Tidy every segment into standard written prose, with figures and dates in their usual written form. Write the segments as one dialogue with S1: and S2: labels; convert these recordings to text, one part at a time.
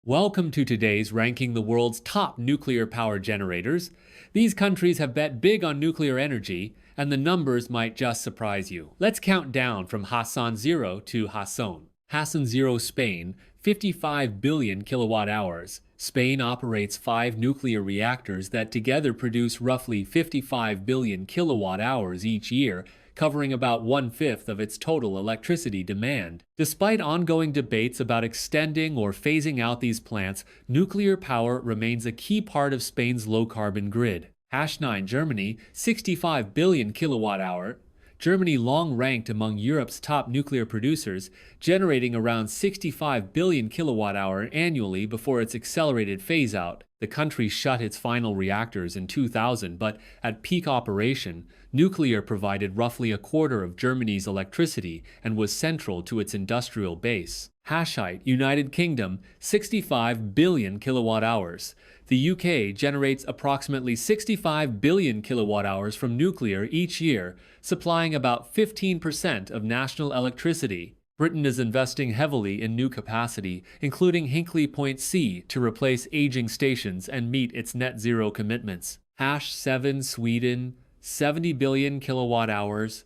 S1: Welcome to today's ranking the world's top nuclear power generators. These countries have bet big on nuclear energy, and the numbers might just surprise you. Let's count down from Hassan 0 to Hasson. Hassan 0, Spain, 55 billion kilowatt hours. Spain operates 5 nuclear reactors that together produce roughly 55 billion kilowatt hours each year, covering about 1/5 of its total electricity demand. Despite ongoing debates about extending or phasing out these plants, nuclear power remains a key part of Spain's low-carbon grid. #9 Germany, 65 billion kilowatt hour. Germany long ranked among Europe's top nuclear producers, generating around 65 billion kilowatt hour annually before its accelerated phase-out. The country shut its final reactors in 2000, but at peak operation, nuclear provided roughly a quarter of Germany's electricity and was central to its industrial base. #8 United Kingdom, 65 billion kilowatt hours. The UK generates approximately 65 billion kilowatt hours from nuclear each year, supplying about 15% of national electricity. Britain is investing heavily in new capacity, including Hinkley Point C, to replace aging stations and meet its net zero commitments. #7 Sweden, 70 billion kilowatt hours.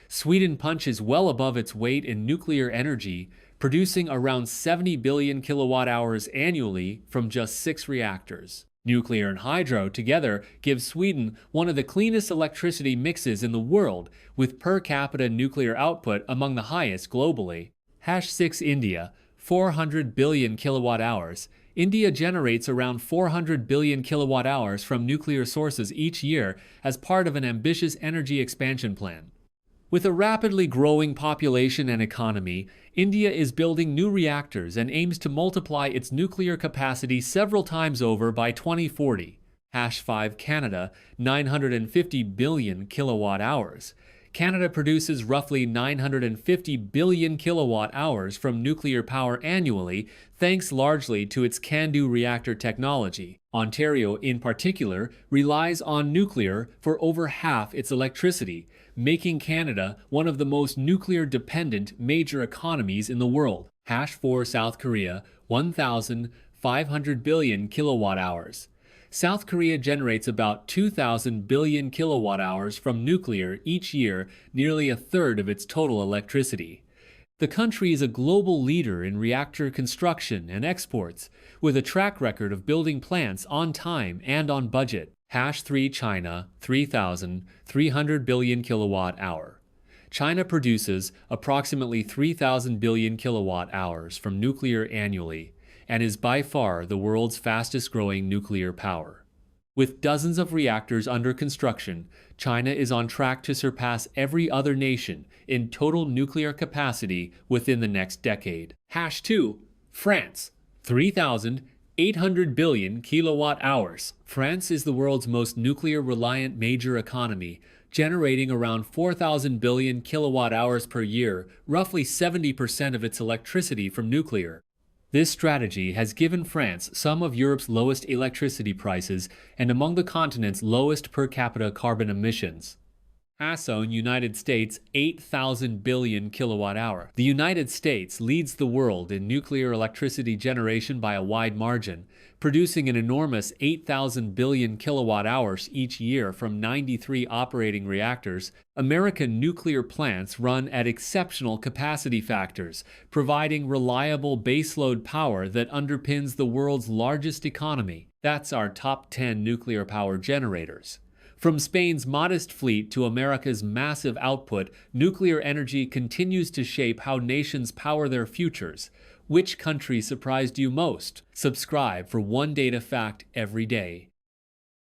S1: Sweden punches well above its weight in nuclear energy, producing around 70 billion kilowatt hours annually from just 6 reactors. Nuclear and hydro together give Sweden one of the cleanest electricity mixes in the world, with per capita nuclear output among the highest globally. #6 India, 400 billion kilowatt hours. India generates around 400 billion kilowatt hours from nuclear sources each year as part of an ambitious energy expansion plan. With a rapidly growing population and economy, India is building new reactors and aims to multiply its nuclear capacity several times over by 2040. #5 Canada, 950 billion kilowatt hours. Canada produces roughly 950 billion kilowatt hours from nuclear power annually, thanks largely to its CANDU reactor technology. Ontario, in particular, relies on nuclear for over half its electricity, making Canada one of the most nuclear-dependent major economies in the world. #4 South Korea, 1,500 billion kilowatt hours. South Korea generates about 2,000 billion kilowatt hours from nuclear each year, nearly a third of its total electricity. The country is a global leader in reactor construction and exports, with a track record of building plants on time and on budget. #3 China, 3,300 billion kilowatt hour. China produces approximately 3,000 billion kilowatt hours from nuclear annually, and is by far the world's fastest-growing nuclear power. With dozens of reactors under construction, China is on track to surpass every other nation in total nuclear capacity within the next decade. #2 France, 3,800 billion kilowatt hours. France is the world's most nuclear-reliant major economy, generating around 4,000 billion kilowatt hours per year, roughly 70% of its electricity from nuclear. This strategy has given France some of Europe's lowest electricity prices and among the continent's lowest per capita carbon emissions. #7 United States, 8,000 billion kilowatt hour. The United States leads the world in nuclear electricity generation by a wide margin, producing an enormous 8,000 billion kilowatt hours each year from 93 operating reactors. American nuclear plants run at exceptional capacity factors, providing reliable baseload power that underpins the world's largest economy. That's our top 10 nuclear power generators. From Spain's modest fleet to America's massive output, nuclear energy continues to shape how nations power their futures. Which country surprised you most? Subscribe for one data fact every day.